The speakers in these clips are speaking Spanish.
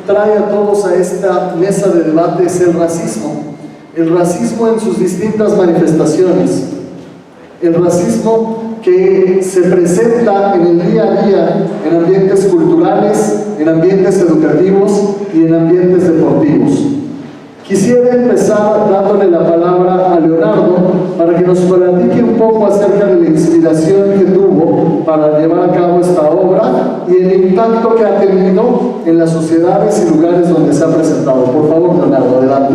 trae a todos a esta mesa de debate es el racismo. El racismo en sus distintas manifestaciones. El racismo que se presenta en el día a día en ambientes culturales, en ambientes educativos y en ambientes deportivos. Quisiera empezar dándole la palabra a Leonardo para que nos platique un poco acerca de la inspiración que tuvo para llevar a cabo esta obra y el impacto que ha tenido en las sociedades y lugares donde se ha presentado. Por favor, Leonardo, adelante.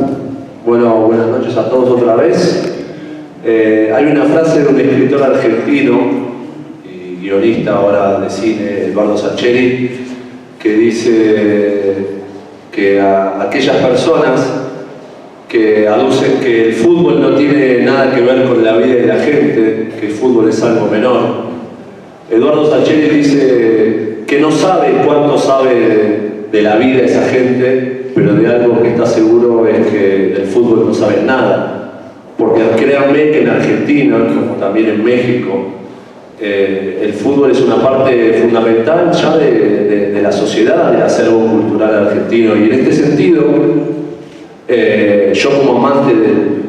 Bueno, buenas noches a todos otra vez. Hay una frase de un escritor argentino y guionista ahora de cine, Eduardo Sacheri, que dice que a aquellas personas que aducen que el fútbol no tiene nada que ver con la vida de la gente, que el fútbol es algo menor. Eduardo Sacheri dice que no sabe cuánto sabe de la vida de esa gente, pero de algo que está seguro es que del fútbol no saben nada. Porque créanme que en Argentina, como también en México, el fútbol es una parte fundamental ya de la sociedad, del acervo cultural argentino. Y en este sentido, yo como amante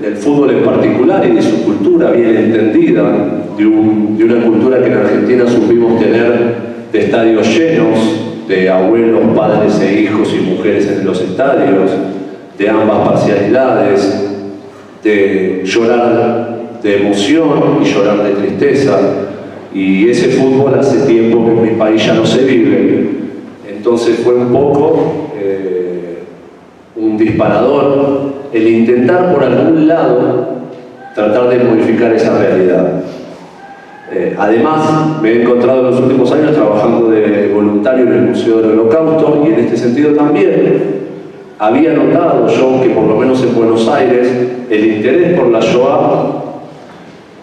del fútbol en particular y de su cultura bien entendida, de una cultura que en Argentina supimos tener de estadios llenos, de abuelos, padres e hijos y mujeres en los estadios, de ambas parcialidades, de llorar de emoción y llorar de tristeza, y ese fútbol hace tiempo que en mi país ya no se vive. Entonces fue un poco un disparador el intentar por algún lado tratar de modificar esa realidad. Además, me he encontrado en los últimos años trabajando de voluntario en el Museo del Holocausto, y en este sentido también había notado yo que por lo menos en Buenos Aires el interés por la Shoah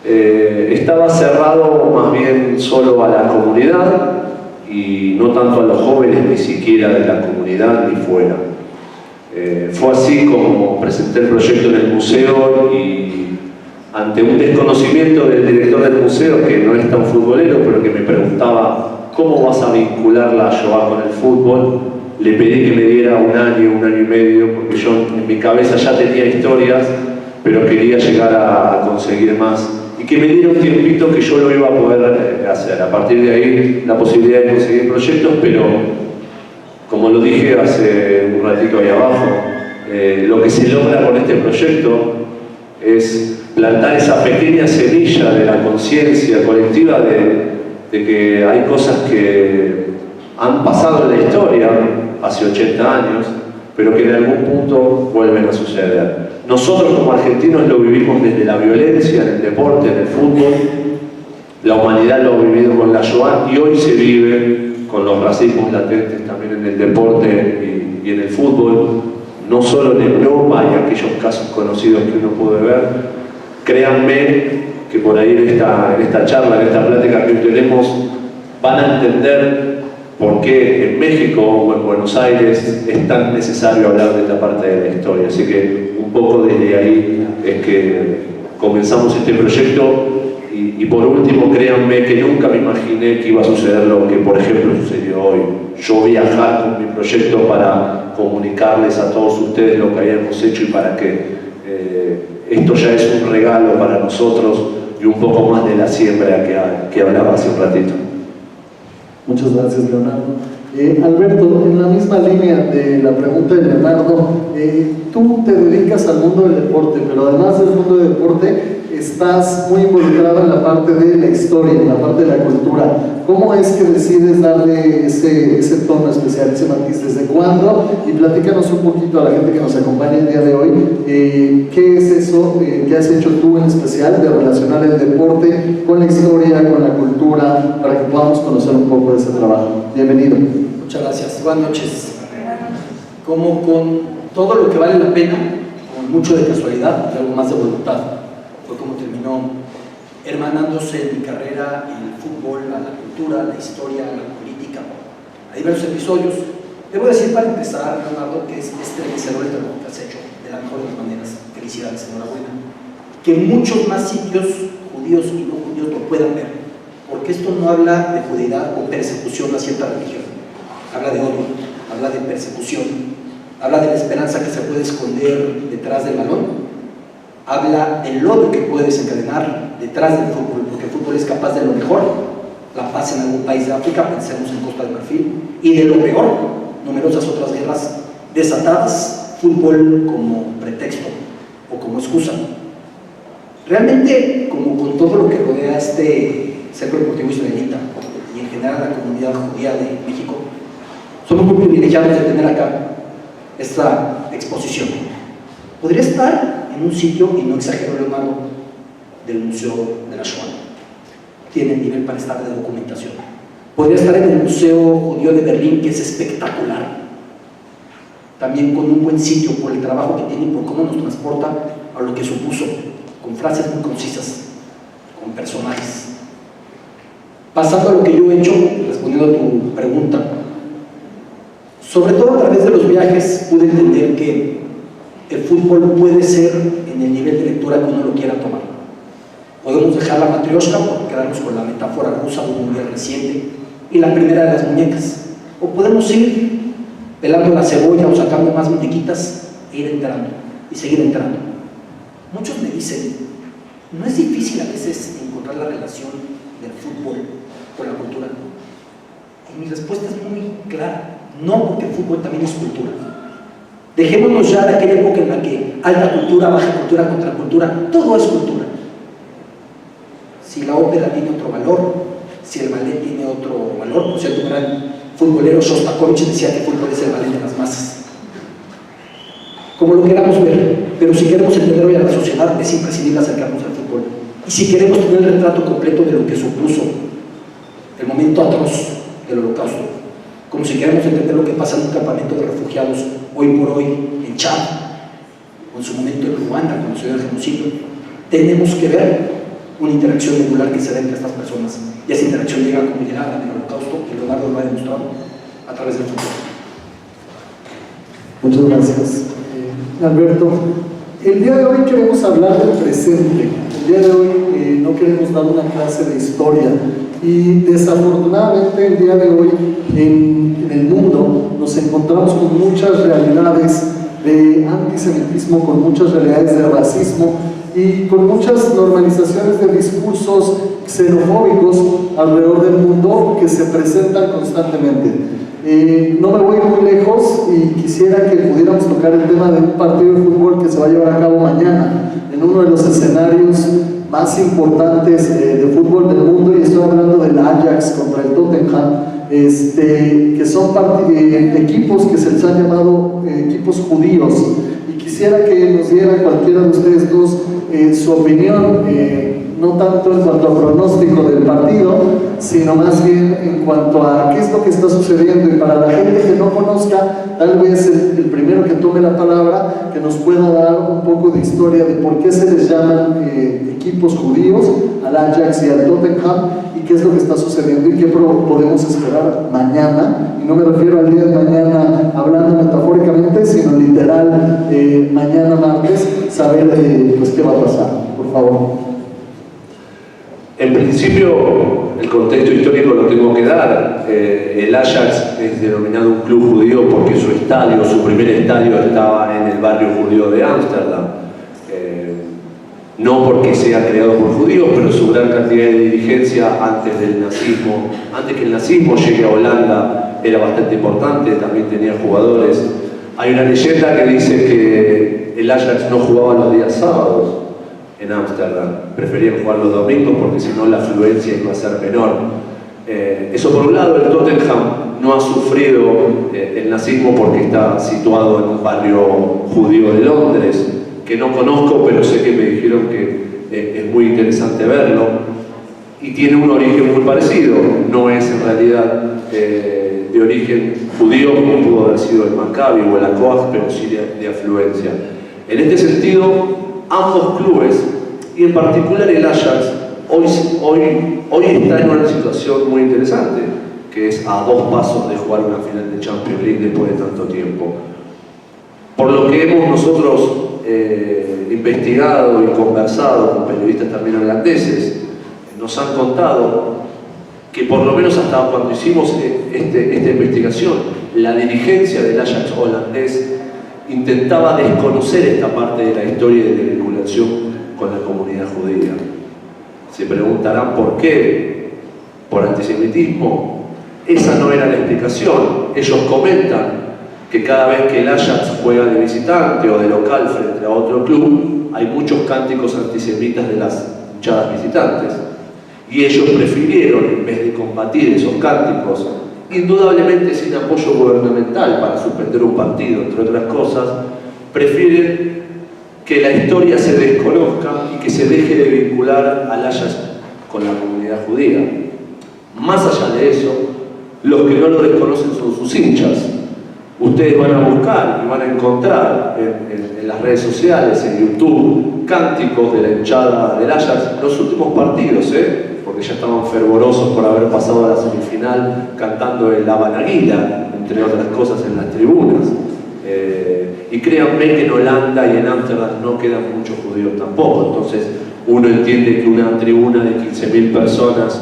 estaba cerrado más bien solo a la comunidad y no tanto a los jóvenes ni siquiera de la comunidad ni fuera. Fue así como presenté el proyecto en el museo, y ante un desconocimiento del director del museo, que no es tan futbolero, pero que me preguntaba ¿cómo vas a vincular la Shoah con el fútbol?, le pedí que me diera un año y medio, porque yo en mi cabeza ya tenía historias, pero quería llegar a conseguir más, y que me diera un tiempito que yo lo iba a poder hacer. A partir de ahí, la posibilidad de conseguir proyectos, pero como lo dije hace un ratito ahí abajo, lo que se logra con este proyecto es plantar esa pequeña semilla de la conciencia colectiva de que hay cosas que han pasado en la historia hace 80 años, pero que en algún punto vuelven a suceder. Nosotros como argentinos lo vivimos desde la violencia, en el deporte, en el fútbol. La humanidad lo ha vivido con la Shoah, y hoy se vive con los racismos latentes también en el deporte y en el fútbol, no solo en Europa y aquellos casos conocidos que uno puede ver. Créanme que por ahí en esta charla, en esta plática que hoy tenemos, van a entender por qué en México o en Buenos Aires es tan necesario hablar de esta parte de la historia. Así que un poco desde ahí es que comenzamos este proyecto, y por último, créanme que nunca me imaginé que iba a suceder lo que por ejemplo sucedió hoy. Yo viajar con mi proyecto para comunicarles a todos ustedes lo que habíamos hecho, y para que esto ya es un regalo para nosotros y un poco más de la siembra que hablaba hace un ratito. Muchas gracias, Leonardo. Alberto, en la misma línea de la pregunta de Leonardo, tú te dedicas al mundo del deporte, pero además del mundo del deporte estás muy involucrado en la parte de la historia, en la parte de la cultura. ¿Cómo es que decides darle ese tono especial, ese matiz? ¿Desde cuándo? Y platícanos un poquito a la gente que nos acompaña el día de hoy, ¿qué es eso que has hecho tú en especial de relacionar el deporte con la historia, con la cultura, para que podamos conocer un poco de ese trabajo? Bienvenido. Muchas gracias. Buenas noches. Como con todo lo que vale la pena, con mucho de casualidad y algo más de voluntad, fue como terminó hermanándose mi carrera en el fútbol, a la cultura, a la historia, a la política, a diversos episodios. Debo decir para empezar, Leonardo, que es estremecedor el trabajo que has hecho de la mejor de las maneras. Felicidades, enhorabuena. Que muchos más sitios, judíos y no judíos, lo puedan ver, porque esto no habla de judeidad o persecución a cierta religión, habla de odio, habla de persecución, habla de la esperanza que se puede esconder detrás del balón, habla del logro que puede desencadenar detrás del fútbol, porque el fútbol es capaz de lo mejor, la paz en algún país de África, pensemos en Costa de Marfil, y de lo peor, numerosas otras guerras desatadas, fútbol como pretexto o como excusa. Realmente, como con todo lo que rodea este centro deportivo israelita y en general la comunidad judía de México, somos muy privilegiados de tener acá esta exposición. Podría estar en un sitio, y no exagero, Leonardo, del Museo de la Shoah. Tiene nivel para estar de documentación. Podría estar en el Museo Judío de Berlín, que es espectacular. También con un buen sitio por el trabajo que tiene y por cómo nos transporta a lo que supuso, con frases muy concisas, con personajes. Pasando a lo que yo he hecho, respondiendo a tu pregunta, sobre todo a través de los viajes pude entender que el fútbol puede ser en el nivel de lectura que uno lo quiera tomar. Podemos dejar la matrioshka por quedarnos con la metáfora rusa de un mundial reciente y la primera de las muñecas, o podemos ir pelando la cebolla o sacando más muñequitas e ir entrando y seguir entrando. Muchos me dicen, ¿no es difícil a veces encontrar la relación del fútbol con la cultura? Y mi respuesta es muy clara, no, porque el fútbol también es cultura. Dejémonos ya de aquella época en la que alta cultura, baja cultura, contracultura, todo es cultura. Si la ópera tiene otro valor, si el ballet tiene otro valor, por cierto, un gran futbolero, Shostakovich, decía que el fútbol es el ballet de las masas. Como lo queramos ver, pero si queremos entender hoy a la sociedad, es imprescindible acercarnos al fútbol. Y si queremos tener el retrato completo de lo que supuso el momento atroz del Holocausto, como si queremos entender lo que pasa en un campamento de refugiados hoy por hoy en Chad, o en su momento en Ruanda, cuando se dio el genocidio, tenemos que ver una interacción medular que se da entre estas personas, y esa interacción llega como llegada en el Holocausto, y Leonardo lo ha demostrado a través del fútbol. Muchas gracias, Alberto. El día de hoy queremos hablar del presente. El día de hoy no queremos dar una clase de historia, y desafortunadamente el día de hoy en el mundo nos encontramos con muchas realidades de antisemitismo, con muchas realidades de racismo y con muchas normalizaciones de discursos xenofóbicos alrededor del mundo que se presentan constantemente. No me voy muy lejos y quisiera que pudiéramos tocar el tema de un partido de fútbol que se va a llevar a cabo mañana en uno de los escenarios más importantes de fútbol del mundo, y estoy hablando del Ajax contra el Tottenham, que son equipos que se les han llamado equipos judíos, y quisiera que nos diera cualquiera de ustedes dos su opinión, no tanto en cuanto a pronóstico del partido, sino más bien en cuanto a qué es lo que está sucediendo, y para la gente que no conozca, tal vez el primero que tome la palabra, que nos pueda dar un poco de historia de por qué se les llaman equipos judíos, al Ajax y al Tottenham, y qué es lo que está sucediendo y qué podemos esperar mañana. Y no me refiero al día de mañana hablando metafóricamente, sino literal, mañana martes, saber pues qué va a pasar. Por favor. En principio, el contexto histórico lo tengo que dar. El Ajax es denominado un club judío porque su estadio, su primer estadio, estaba en el barrio judío de Ámsterdam. No porque sea creado por judíos, pero su gran cantidad de dirigencia antes del nazismo, antes que el nazismo llegue a Holanda, era bastante importante, también tenía jugadores. Hay una leyenda que dice que el Ajax no jugaba los días sábados en Ámsterdam, preferían jugar los domingos porque si no la afluencia iba a ser menor. Eso por un lado. El Tottenham no ha sufrido el nazismo porque está situado en un barrio judío de Londres, que no conozco, pero sé que me dijeron que es muy interesante verlo, y tiene un origen muy parecido. No es en realidad de origen judío como pudo haber sido el Maccabi o el Hapoel, pero sí de afluencia. En este sentido, ambos clubes, y en particular el Ajax, hoy está en una situación muy interesante, que es a 2 pasos de jugar una final de Champions League después de tanto tiempo. Por lo que hemos nosotros investigado y conversado con periodistas también holandeses, nos han contado que por lo menos hasta cuando hicimos esta investigación, la dirigencia del Ajax holandés intentaba desconocer esta parte de la historia y de la vinculación con la comunidad judía. Se preguntarán por qué, por antisemitismo. Esa no era la explicación. Ellos comentan que cada vez que el Ajax juega de visitante o de local frente a otro club, hay muchos cánticos antisemitas de las hinchadas visitantes. Y ellos prefirieron, en vez de combatir esos cánticos, indudablemente sin apoyo gubernamental para suspender un partido, entre otras cosas, prefieren que la historia se desconozca y que se deje de vincular al Ajax con la comunidad judía. Más allá de eso, los que no lo desconocen son sus hinchas. Ustedes van a buscar y van a encontrar en las redes sociales, en YouTube, cánticos de la hinchada del Ajax, los últimos partidos, porque ya estaban fervorosos por haber pasado a la semifinal cantando el Habanaguila, entre otras cosas, en las tribunas. Y créanme que en Holanda y en Ámsterdam no quedan muchos judíos tampoco, entonces uno entiende que una tribuna de 15.000 personas,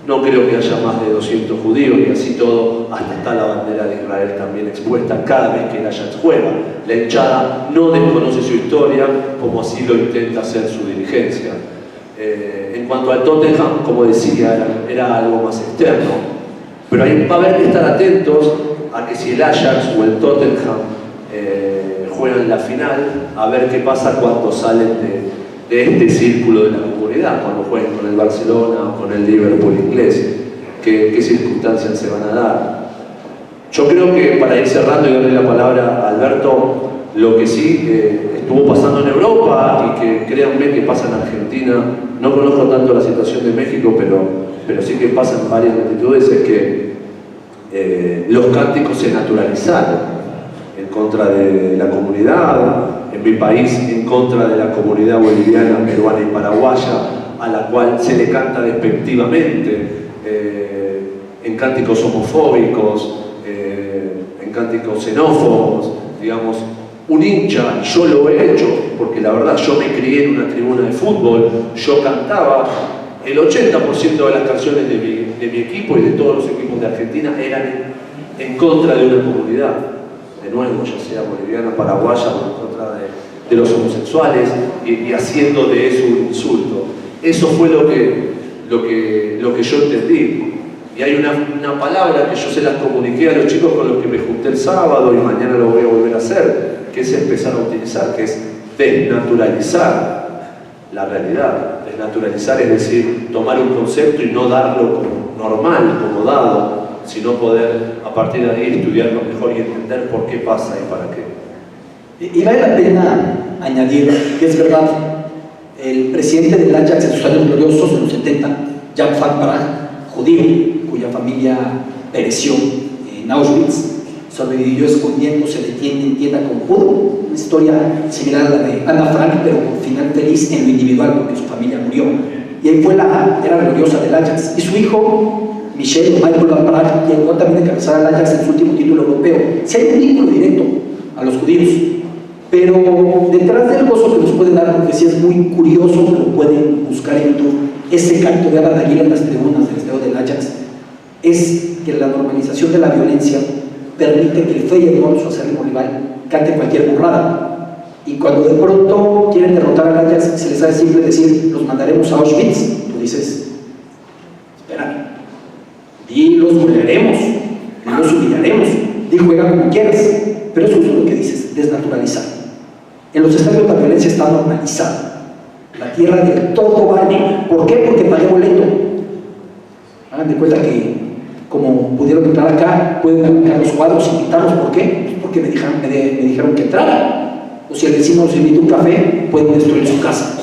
no creo que haya más de 200 judíos, y así todo, hasta está la bandera de Israel también expuesta cada vez que el Ajax juega. La hinchada no desconoce su historia, como así lo intenta hacer su dirigencia. En cuanto al Tottenham, como decía, era algo más externo, pero va a haber que estar atentos a que si el Ajax o el Tottenham juegan la final, a ver qué pasa cuando salen de este círculo de la comunidad, cuando jueguen con el Barcelona o con el Liverpool inglés, qué circunstancias se van a dar. Yo creo que, para ir cerrando y darle la palabra a Alberto, lo que sí estuvo pasando en Europa y que créanme que pasa en Argentina, no conozco tanto la situación de México, pero sí que pasa en varias latitudes, es que los cánticos se naturalizaron en contra de la comunidad, en mi país en contra de la comunidad boliviana, peruana y paraguaya, a la cual se le canta despectivamente, en cánticos homofóbicos, en cánticos xenófobos, digamos. Un hincha, yo lo he hecho, porque la verdad yo me crié en una tribuna de fútbol, yo cantaba, el 80% de las canciones de mi equipo y de todos los equipos de Argentina eran en contra de una comunidad, de nuevo, ya sea boliviana, paraguaya o en contra de los homosexuales, y haciendo de eso un insulto. Eso fue lo que yo entendí. Y hay una palabra que yo se las comuniqué a los chicos con los que me junté el sábado y mañana lo voy a volver a hacer, que es empezar a utilizar, que es desnaturalizar la realidad. Desnaturalizar es decir, tomar un concepto y no darlo como normal, como dado, sino poder a partir de ahí estudiarlo mejor y entender por qué pasa y para qué. Y vale la pena añadir que es verdad, el presidente del Ajax en sus años gloriosos, en los 70, Jan van Praag, judío, cuya familia pereció en Auschwitz, sobrevivió escondiéndose de tienda en tienda como pudo. Una historia similar a la de Ana Frank, pero con final feliz en lo individual, porque su familia murió. Y ahí fue la era gloriosa del Ajax. Y su hijo, Michel van Praag, llegó también a encabezar al Ajax en su último título europeo. Si hay un vínculo directo a los judíos, pero detrás del gozo que nos puede dar, porque sí es muy curioso, que lo pueden buscar en YouTube, ese canto de Habanaguila en las tribunas del estadio del Ajax, es que la normalización de la violencia permite que el Feyenoord, su acérrimo rival, cante cualquier burrada. Y cuando de pronto quieren derrotar al Ajax, se les hace simple decir, los mandaremos a Auschwitz. Tú dices, espera, di los golearemos, di los humillaremos, di juega como quieras. Pero eso es lo que dices, desnaturalizar. En los estadios la violencia está normalizada. La tierra del todo vale. ¿Por qué? Porque pagué boleto. Hagan de cuenta que, como pudieron entrar acá, pueden arrancar los cuadros y quitarlos. ¿Por qué? Pues porque me dijeron que entrara. O si el vecino nos invita un café, pueden destruir su casa.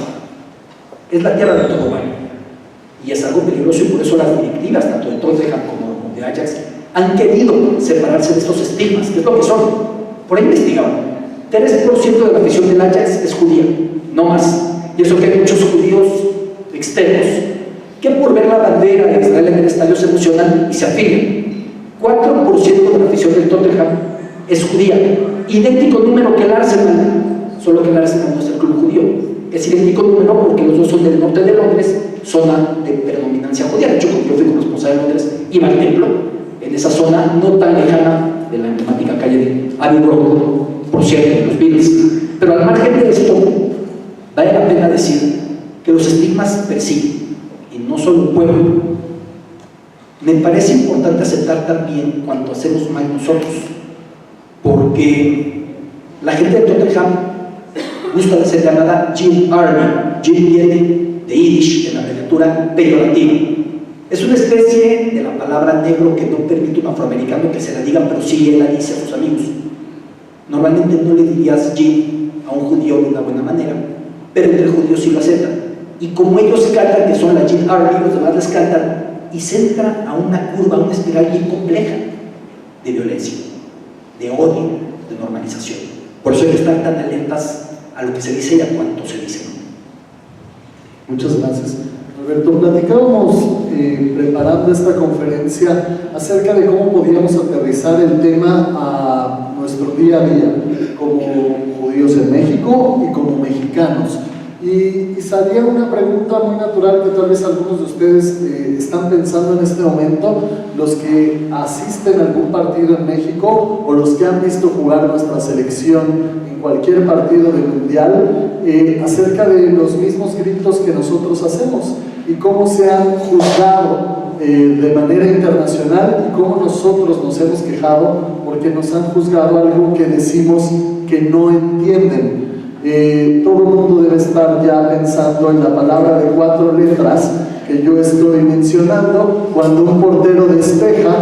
Es la tierra del todo vale. Y es algo peligroso, y por eso las directivas, tanto de Tottenham como de Ajax, han querido separarse de estos estigmas, que es lo que son. Por ahí investigaban. 3% de la afición del Ajax es judía, no más. Y eso que hay muchos judíos externos que por ver la bandera de Israel en el estadio se emocionan y se afilian. 4% de la afición del Tottenham es judía, idéntico número que el Arsenal, solo que el Arsenal no es el club judío. Es idéntico número porque los dos son del norte de Londres, zona de predominancia iglesia judía. De hecho, cuando yo fui corresponsal en Londres, iba al templo, en esa zona no tan lejana de la emblemática calle de Abbey Road, por cierto, de los Beatles. Pero al margen de esto, vale la pena decir que los estigmas persiguen, y no solo un pueblo. Me parece importante aceptar también cuando hacemos mal nosotros, porque la gente de Tottenham gusta de ser llamada Jim Army. Jim viene de Yiddish, en la abreviatura peyorativa. Es una especie de la palabra negro que no permite a un afroamericano que se la diga, pero sí él la dice a sus amigos. Normalmente no le dirías Jim a un judío de una buena manera, pero entre judíos sí lo aceptan. Y como ellos cantan que son la Jim Army, los demás les cantan, y se entra a una curva, a una espiral bien compleja de violencia, de odio, de normalización. Por eso hay que estar tan alertas a lo que se dice y a cuánto se dice. Muchas gracias. Roberto, platicábamos preparando esta conferencia acerca de cómo podíamos aterrizar el tema a nuestro día a día como judíos en México y como mexicanos. Y salía una pregunta muy natural que tal vez algunos de ustedes están pensando en este momento, los que asisten a algún partido en México o los que han visto jugar nuestra selección en cualquier partido del mundial, acerca de los mismos gritos que nosotros hacemos y cómo se han juzgado de manera internacional y cómo nosotros nos hemos quejado porque nos han juzgado algo que decimos que no entienden. Todo el mundo debe estar ya pensando en la palabra de 4 letras que yo estoy mencionando cuando un portero despeja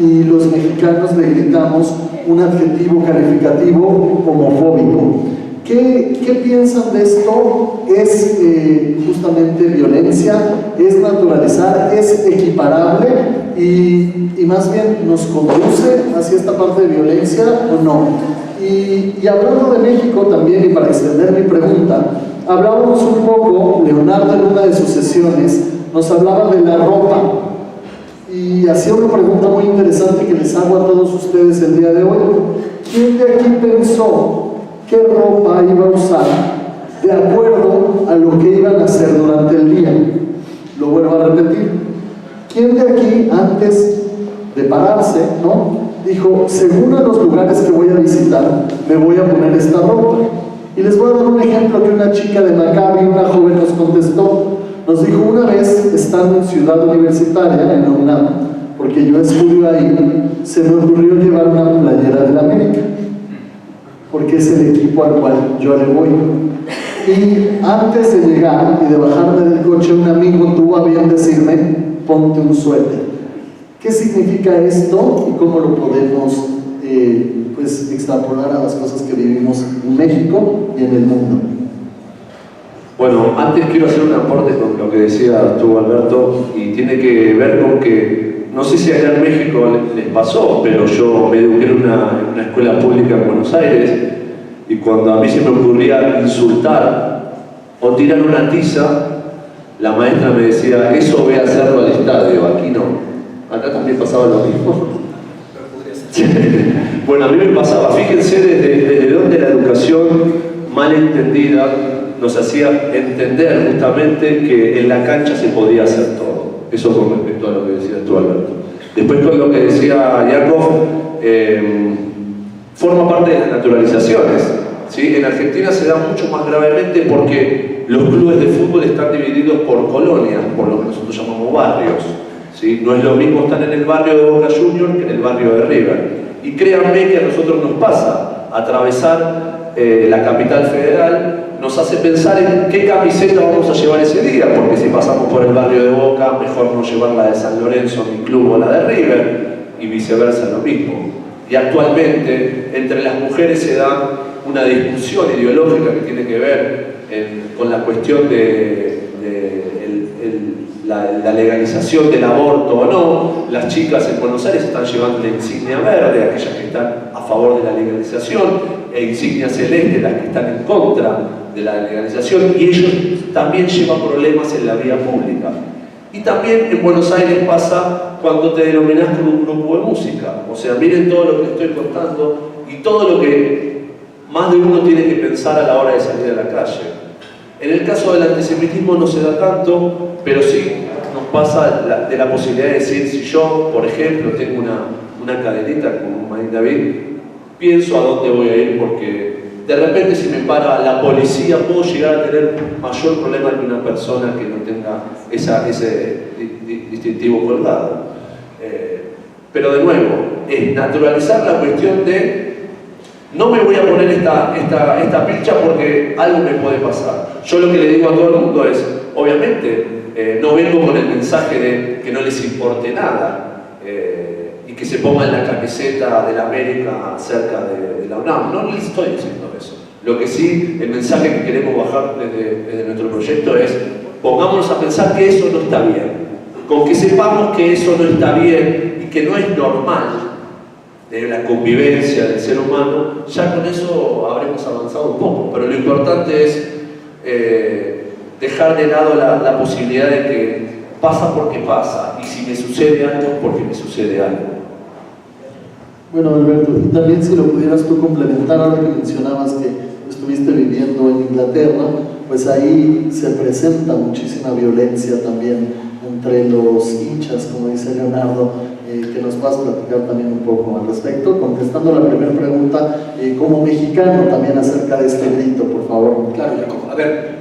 y los mexicanos le gritamos un adjetivo calificativo homofóbico. ¿Qué piensan de esto? ¿Es justamente violencia? ¿Es naturalizar? ¿Es equiparable? Y más bien, ¿nos conduce hacia esta parte de violencia o no? Y hablando de México también, y para extender mi pregunta, hablábamos un poco, Leonardo en una de sus sesiones nos hablaba de la ropa y hacía una pregunta muy interesante que les hago a todos ustedes el día de hoy. ¿Quién de aquí pensó qué ropa iba a usar de acuerdo a lo que iban a hacer durante el día? Lo vuelvo a repetir. ¿Quién de aquí antes de pararse, dijo, según a los lugares que voy a visitar, me voy a poner esta ropa? Y les voy a dar un ejemplo que una chica de Maccabi, una joven, nos contestó. Nos dijo, una vez, estando en Ciudad Universitaria, en la UNAM, porque yo estudio ahí, se me ocurrió llevar una playera de la América, porque es el equipo al cual yo le voy. Y antes de llegar y de bajarme del coche, un amigo tuvo a bien decirme, ponte un suéter. ¿Qué significa esto y cómo lo podemos extrapolar a las cosas que vivimos en México y en el mundo? Bueno, antes quiero hacer un aporte con lo que decía tú, Alberto, y tiene que ver con que, no sé si allá en México les pasó, pero yo me eduqué en una escuela pública en Buenos Aires, y cuando a mí se me ocurría insultar o tirar una tiza, la maestra me decía, eso ve a hacerlo al estadio, aquí no. Acá también pasaba lo mismo. Bueno, a mí me pasaba, fíjense desde dónde la educación mal entendida nos hacía entender justamente que en la cancha se podía hacer todo. Eso con respecto a lo que decías tú, Alberto. Después con lo que decía Yakov, forma parte de las naturalizaciones. ¿Sí? En Argentina se da mucho más gravemente porque los clubes de fútbol están divididos por colonias, por lo que nosotros llamamos barrios. ¿Sí? No es lo mismo estar en el barrio de Boca Juniors que en el barrio de River. Y créanme que a nosotros nos pasa, atravesar la capital federal nos hace pensar en qué camiseta vamos a llevar ese día, porque si pasamos por el barrio de Boca, mejor no llevar la de San Lorenzo, mi club, o la de River, y viceversa lo mismo. Y actualmente, entre las mujeres se da una discusión ideológica que tiene que ver con la cuestión de la legalización del aborto o no. Las chicas en Buenos Aires están llevando la insignia verde, aquellas que están a favor de la legalización, e insignia celeste, las que están en contra de la legalización, y ellos también llevan problemas en la vía pública. Y también en Buenos Aires pasa cuando te denominás con un grupo de música. O sea, miren todo lo que estoy contando y todo lo que más de uno tiene que pensar a la hora de salir a la calle. En el caso del antisemitismo no se da tanto, pero sí nos pasa de la posibilidad de decir, si yo, por ejemplo, tengo una cadenita como Marín David, pienso a dónde voy a ir, porque de repente si me para la policía puedo llegar a tener mayor problema que una persona que no tenga ese distintivo colgado. Pero de nuevo, es naturalizar la cuestión de no me voy a poner esta pilcha porque algo me puede pasar. Yo lo que le digo a todo el mundo es, obviamente, no vengo con el mensaje de que no les importe nada y que se pongan la camiseta de la América cerca de la UNAM. No les estoy diciendo eso. Lo que sí, el mensaje que queremos bajar desde nuestro proyecto es, pongámonos a pensar que eso no está bien. Con que sepamos que eso no está bien y que no es normal de la convivencia del ser humano, ya con eso habremos avanzado un poco. Pero lo importante es dejar de lado la posibilidad de que pasa porque pasa, y si me sucede algo es porque me sucede algo. Bueno, Alberto, y también si lo pudieras tú complementar, ahora que mencionabas que estuviste viviendo en Inglaterra, pues ahí se presenta muchísima violencia también entre los hinchas, como dice Leonardo, que nos vas a platicar también un poco al respecto, contestando la primera pregunta, como mexicano también acerca de este grito, por favor. Claro, Jacob. A ver,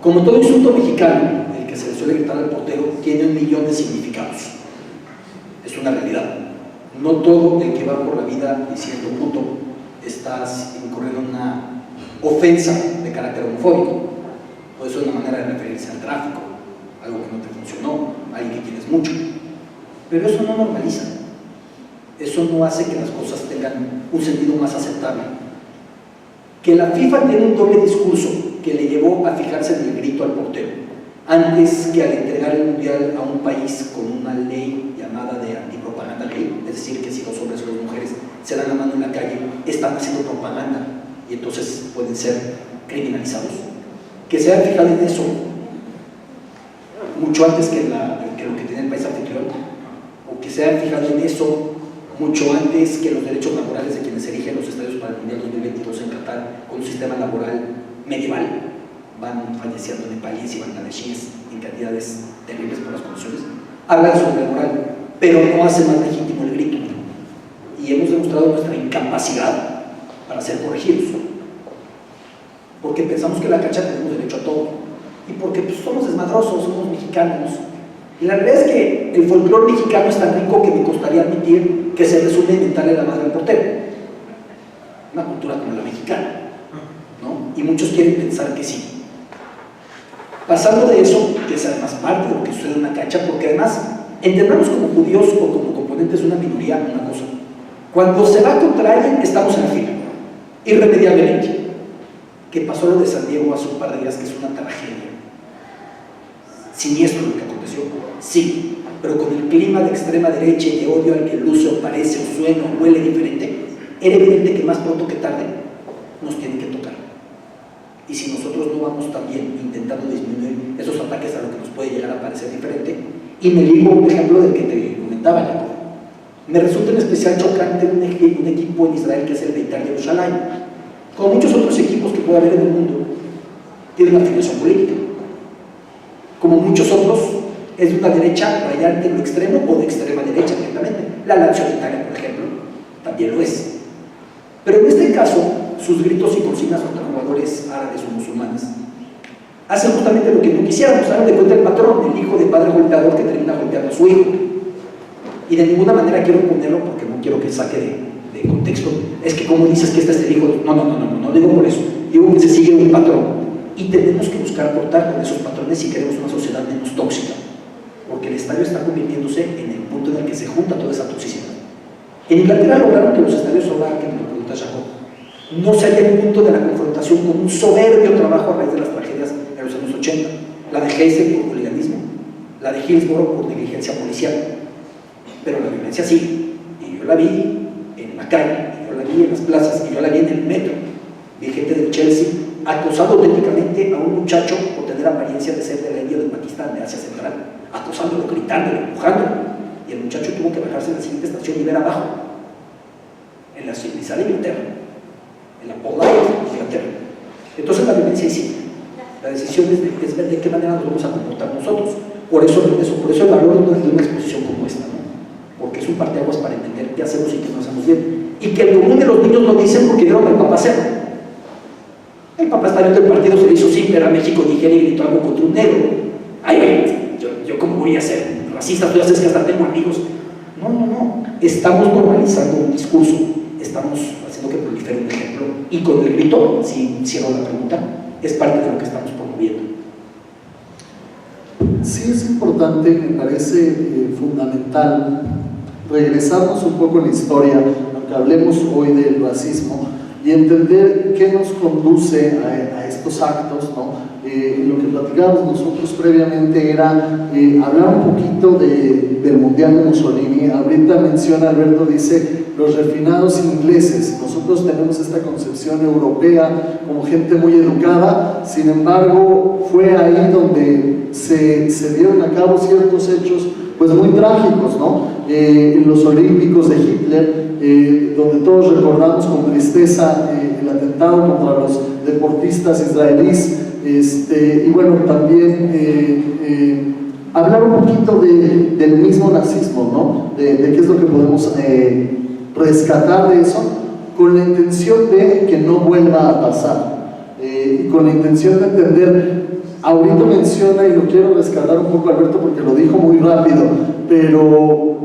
como todo insulto mexicano, el que se le suele gritar al portero tiene 1.000.000 de significados. Es una realidad. No todo el que va por la vida diciendo puto estás incurriendo en una ofensa de carácter homofóbico. Puede ser una manera de referirse al tráfico, algo que no te funcionó, alguien que quieres mucho. Pero eso no normaliza. Eso no hace que las cosas tengan un sentido más aceptable. Que la FIFA tiene un doble discurso que le llevó a fijarse en el grito al portero, antes que al entregar el mundial a un país con una ley llamada de antipropaganda ley, es decir, que si los hombres o las mujeres se dan la mano en la calle, están haciendo propaganda y entonces pueden ser criminalizados. Que se hayan fijado en eso mucho antes que lo que tiene el país anfitrión, o que se hayan fijado en eso mucho antes que los derechos laborales de quienes erigen los estadios para el Mundial 2022 en Qatar, con un sistema laboral medieval. Van falleciendo nepalíes y bangladesíes en cantidades terribles por las condiciones. Hablan sobre la moral, pero no hace más legítimo el grito. Y hemos demostrado nuestra incapacidad para ser corregidos. Porque pensamos que en la cancha tenemos derecho a todo. Y porque pues, somos desmadrosos, somos mexicanos. Y la verdad es que el folclore mexicano es tan rico que me costaría admitir que se resume en mentarle la madre al portero. Una cultura como la mexicana, ¿no? Y muchos quieren pensar que sí. Pasando de eso, que es además parte de lo que sucede en una cancha, porque además entendamos como judíos o como componentes de una minoría una cosa. Cuando se va contra alguien, estamos en la fila, irremediablemente. Que pasó lo de San Diego hace un par de días, que es una tragedia. Siniestro lo que aconteció, sí, pero con el clima de extrema derecha y de odio al que luce o parece o suena o huele diferente, era evidente que más pronto que tarde nos tiene que tocar. Y si nosotros no vamos también intentando disminuir esos ataques a lo que nos puede llegar a parecer diferente, y me ligo un ejemplo del que te comentaba, Jacob. Me resulta en especial chocante un equipo en Israel que es el Beitar Jerusalén. Como muchos otros equipos que puede haber en el mundo, tiene una afiliación política. Como muchos otros, es de una derecha rayante en lo extremo o de extrema derecha directamente. La Lazio Italia, por ejemplo, también lo es. Pero en este caso, sus gritos y consignas contra jugadores árabes o musulmanes hacen justamente lo que no quisiéramos. Hagan de cuenta el patrón, el hijo de padre golpeador que termina golpeando a su hijo. Y de ninguna manera quiero ponerlo porque no quiero que saque de contexto. Es que como dices que este es el hijo de... No digo por eso. Digo que se sigue un patrón. Y tenemos que buscar cortar con esos patrones si queremos una sociedad menos tóxica. Porque el estadio está convirtiéndose en el punto en el que se junta toda esa toxicidad. En Inglaterra lograron que los estadios ahora, que me lo pregunta Jacob, no se haya un punto de la confrontación con un soberbio trabajo a raíz de las tragedias de los años 80. La de Heysel por hooliganismo, la de Hillsborough por negligencia policial. Pero la violencia sí, y yo la vi en la calle, y yo la vi en las plazas, y yo la vi en el metro. Vi gente de Chelsea acosando auténticamente a un muchacho por tener apariencia de ser de la India o de Pakistán, de Asia Central, acosándolo, gritándolo, empujándolo, y el muchacho tuvo que bajarse en la siguiente estación y ver abajo, en la civilizada Inglaterra, en la polite Inglaterra. Entonces la violencia es simple. La decisión es ver de qué manera nos vamos a comportar nosotros. Por eso el valor de una exposición como esta, ¿no? Porque es un parteaguas para entender qué hacemos y qué no hacemos bien. Y que el común de los niños lo dicen porque vieron al papá hacerlo. El papá está viendo el partido, se le hizo Zimmer a México, Nigeria y gritó algo contra un negro. Ay, yo cómo voy a ser racista, tú ya sabes que hasta tengo amigos. No. Estamos normalizando un discurso, estamos haciendo que prolifere un ejemplo. Y con el grito, si cierro la pregunta, es parte de lo que estamos promoviendo. Sí es importante, me parece fundamental, regresarnos un poco en la historia, aunque hablemos hoy del racismo, y entender qué nos conduce a estos actos, ¿no? Lo que platicábamos nosotros previamente era hablar un poquito del Mundial de Mussolini. Ahorita menciona, Alberto dice, los refinados ingleses. Nosotros tenemos esta concepción europea como gente muy educada, sin embargo fue ahí donde se dieron a cabo ciertos hechos pues muy trágicos, ¿no? En los Olímpicos de Hitler, donde todos recordamos con tristeza el atentado contra los deportistas israelíes, y bueno, también hablar un poquito del mismo nazismo, ¿no? De qué es lo que podemos rescatar de eso, con la intención de que no vuelva a pasar, y con la intención de entender. Ahorita menciona, y lo quiero rescatar un poco, Alberto, porque lo dijo muy rápido, pero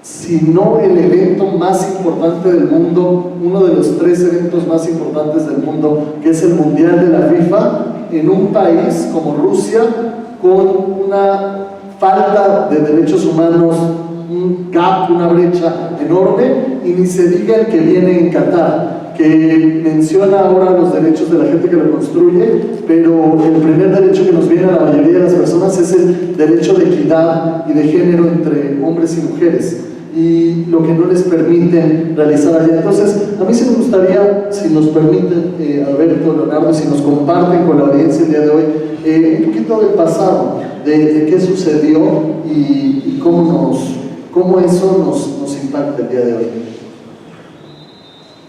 si no el evento más importante del mundo, uno de los 3 eventos más importantes del mundo, que es el Mundial de la FIFA, en un país como Rusia, con una falta de derechos humanos, un gap, una brecha enorme, y ni se diga el que viene en Qatar, que menciona ahora los derechos de la gente que lo construye, pero el primer derecho que nos viene a la mayoría de las personas es el derecho de equidad y de género entre hombres y mujeres, y lo que no les permiten realizar allá. Entonces, a mí sí me gustaría, si nos permiten, Alberto, Leonardo, si nos comparten con la audiencia el día de hoy, un poquito del pasado, de qué sucedió y cómo eso nos impacta el día de hoy.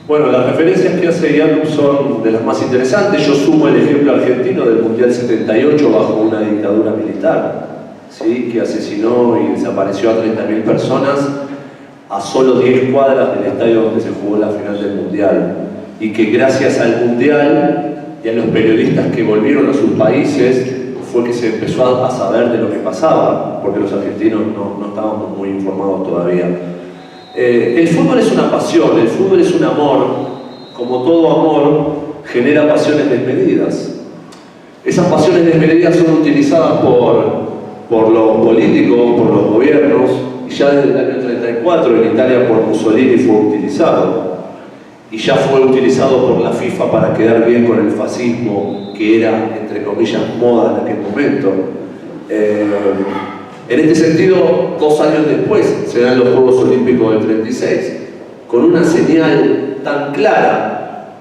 Bueno, las referencias que hace Jakub son de las más interesantes. Yo sumo el ejemplo argentino del Mundial 78 bajo una dictadura militar, ¿sí? Que asesinó y desapareció a 30.000 personas a solo 10 cuadras del estadio donde se jugó la final del Mundial, y que gracias al Mundial y a los periodistas que volvieron a sus países fue que se empezó a saber de lo que pasaba, porque los argentinos no estábamos muy informados todavía. El fútbol es una pasión, el fútbol es un amor. Como todo amor, genera pasiones desmedidas. Esas pasiones desmedidas son utilizadas por los políticos, por los gobiernos, y ya desde el año 34 en Italia por Mussolini fue utilizado, y ya fue utilizado por la FIFA para quedar bien con el fascismo, que era, entre comillas, moda en aquel momento. En este sentido, 2 años después se dan los Juegos Olímpicos del 36, con una señal tan clara,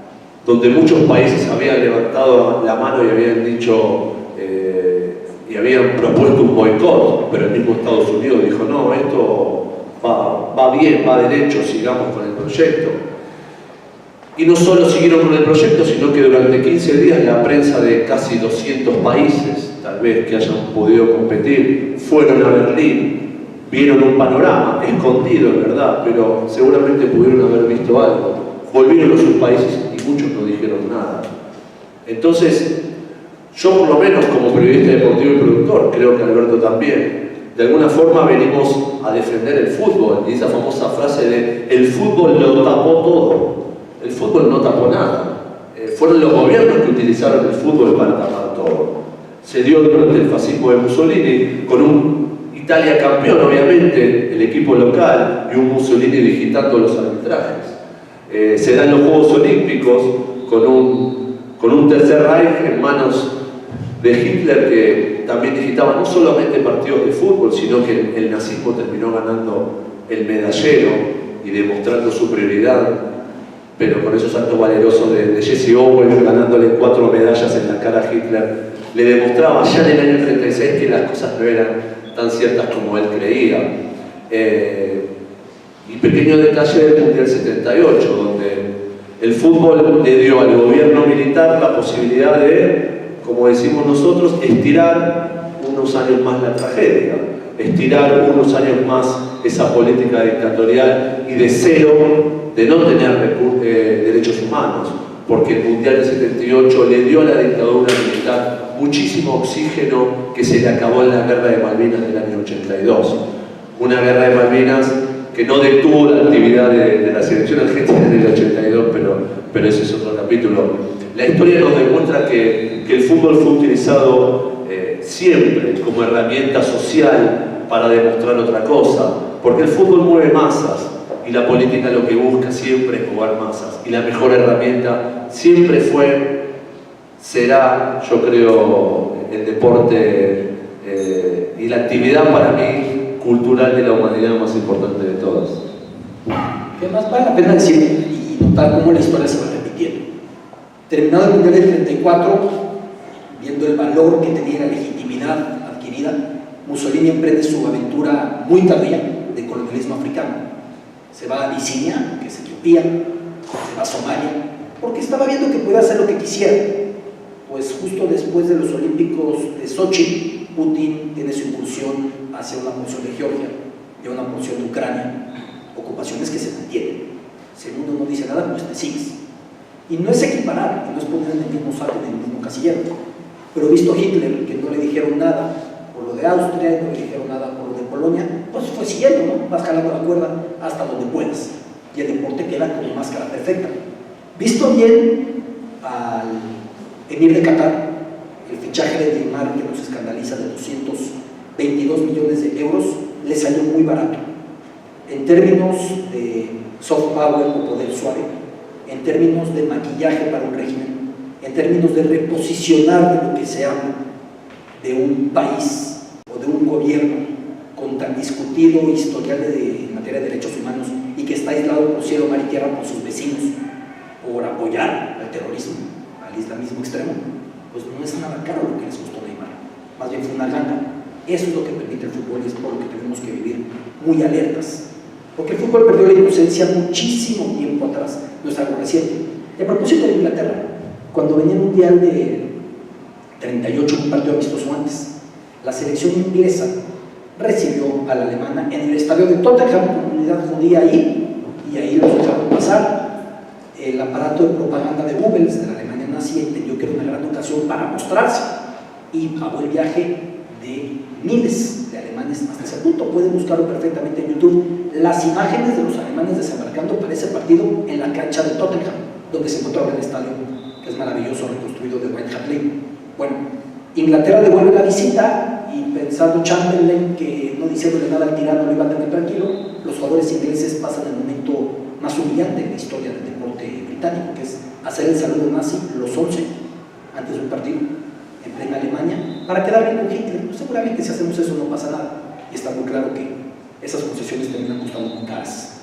donde muchos países habían levantado la mano y habían dicho, y habían propuesto un boicot, pero el mismo Estados Unidos dijo, no, esto va bien, va derecho, sigamos con el proyecto. Y no solo siguieron con el proyecto, sino que durante 15 días la prensa de casi 200 países, tal vez que hayan podido competir, fueron a Berlín, vieron un panorama, escondido en verdad, pero seguramente pudieron haber visto algo. Volvieron a sus países y muchos no dijeron nada. Entonces, yo por lo menos como periodista deportivo y productor, creo que Alberto también, de alguna forma venimos a defender el fútbol, y esa famosa frase de el fútbol lo tapó todo. El fútbol no tapó nada. Fueron los gobiernos que utilizaron el fútbol para tapar todo. Se dio durante el fascismo de Mussolini, con un Italia campeón, obviamente, el equipo local, y un Mussolini digitando los arbitrajes. Se dan los Juegos Olímpicos con un tercer Reich en manos de Hitler, que también digitaba no solamente partidos de fútbol, sino que el nazismo terminó ganando el medallero y demostrando superioridad, pero con esos actos valerosos de Jesse Owens ganándole 4 medallas en la cara a Hitler, le demostraba ya en el año 36 que las cosas no eran tan ciertas como él creía. Y pequeño detalle del Mundial 78, donde el fútbol le dio al gobierno militar la posibilidad de, como decimos nosotros, estirar unos años más la tragedia, estirar unos años más esa política dictatorial y de cero, de no tener derechos humanos, porque el Mundial del 78 le dio a la dictadura militar muchísimo oxígeno que se le acabó en la guerra de Malvinas del año 82. Una guerra de Malvinas que no detuvo la actividad de la selección argentina en el 82, pero ese es otro capítulo. La historia nos demuestra que el fútbol fue utilizado siempre como herramienta social para demostrar otra cosa, porque el fútbol mueve masas y la política lo que busca siempre es mover masas, y la mejor herramienta siempre será, yo creo, el deporte y la actividad para mí cultural de la humanidad más importante de todas. ¿Qué más vale la pena decir y notar cómo la historia se va repitiendo? Terminado el Mundial del 34, viendo el valor que tenía la legitimidad adquirida, Mussolini emprende su aventura muy tardía de colonialismo africano. Se va a Abisinia, que es Etiopía, se va a Somalia, porque estaba viendo que podía hacer lo que quisiera. Pues justo después de los Olímpicos de Sochi, Putin tiene su incursión hacia una porción de Georgia y una porción de Ucrania, ocupaciones que se mantienen. Si el mundo no dice nada, pues te sigues. Y no es equiparar, y no es poner en el mismo saco, en el mismo casillero. Pero visto Hitler, que no le dijeron nada por lo de Austria, no le dijeron nada por lo de Polonia, pues fue siguiendo, ¿no? Vas jalando la cuerda hasta donde puedas. Y el deporte queda como máscara perfecta. Visto bien al emir de Qatar, el fichaje de Neymar, que nos escandaliza, de 222 millones de euros, le salió muy barato. En términos de soft power o poder suave, en términos de maquillaje para un régimen, en términos de reposicionar de lo que se habla de un país o de un gobierno con tan discutido historial en materia de derechos humanos y que está aislado por cielo, mar y tierra por sus vecinos, por apoyar al terrorismo, al islamismo extremo, pues no es nada caro lo que les costó Neymar, más bien fue una ganga. Eso es lo que permite el fútbol y es por lo que tenemos que vivir muy alertas, porque el fútbol perdió la inocencia muchísimo tiempo atrás, no es algo reciente. Y a propósito de Inglaterra, cuando venía el Mundial de 38, un partido amistoso antes, la selección inglesa recibió a la alemana en el estadio de Tottenham, comunidad judía ahí, y ahí los dejaron pasar. El aparato de propaganda de Goebbels, de la Alemania nazi, entendió que era una gran ocasión para mostrarse y pagó el viaje de miles de alemanes hasta ese punto. Pueden buscarlo perfectamente en YouTube, las imágenes de los alemanes desembarcando para ese partido en la cancha de Tottenham, donde se encontraba el estadio, que es maravilloso, reconstruido de White Hart Lane. Bueno, Inglaterra devuelve la visita y pensando Chamberlain que no diciéndole nada al tirano lo iba a tener tranquilo, los jugadores ingleses pasan el momento más humillante en la historia del deporte británico, que es hacer el saludo nazi los 11 antes de un partido en plena Alemania para quedar bien con Hitler. Pues seguramente si hacemos eso no pasa nada, y está muy claro que esas concesiones terminan costando muy caras.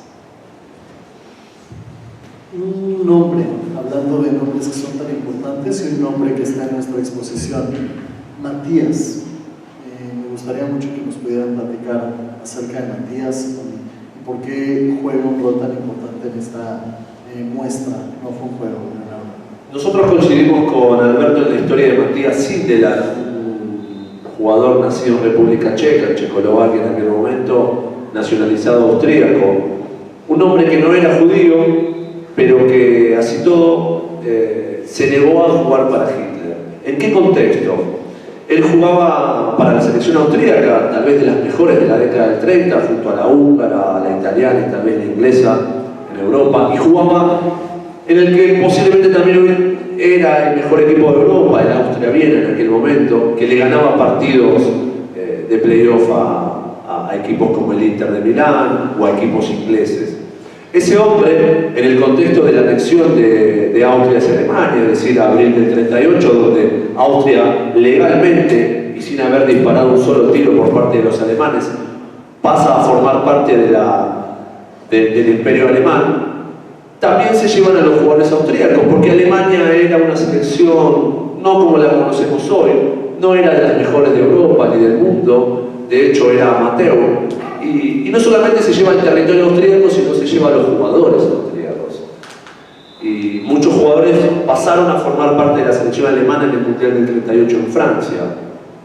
Un nombre, hablando de nombres que son tan importantes, y un nombre que está en nuestra exposición, Matías. Me gustaría mucho que nos pudieran platicar acerca de Matías y por qué juega un rol tan importante en esta muestra. No fue un juego, Nosotros coincidimos con Alberto en la historia de Matías Sindelar, un jugador nacido en República Checa, en Checoslovaquia en aquel momento, nacionalizado austríaco, un hombre que no era judío, pero que así todo se negó a jugar para Hitler. ¿En qué contexto? Él jugaba para la selección austríaca, tal vez de las mejores de la década del 30, junto a la húngara, a la italiana y tal vez la inglesa en Europa, y jugaba en el que posiblemente también era el mejor equipo de Europa, el Austria Viena en aquel momento, que le ganaba partidos de playoff a equipos como el Inter de Milán o a equipos ingleses. Ese hombre, en el contexto de la anexión de Austria hacia Alemania, es decir, abril del 38, donde Austria legalmente y sin haber disparado un solo tiro por parte de los alemanes, pasa a formar parte del imperio alemán, también se llevan a los jugadores austríacos, porque Alemania era una selección no como la conocemos hoy, no era de las mejores de Europa ni del mundo, de hecho era amateur, y no solamente se lleva el territorio austríaco, sino se lleva a los jugadores austríacos. Y muchos jugadores pasaron a formar parte de la selección alemana en el Mundial del 38 en Francia.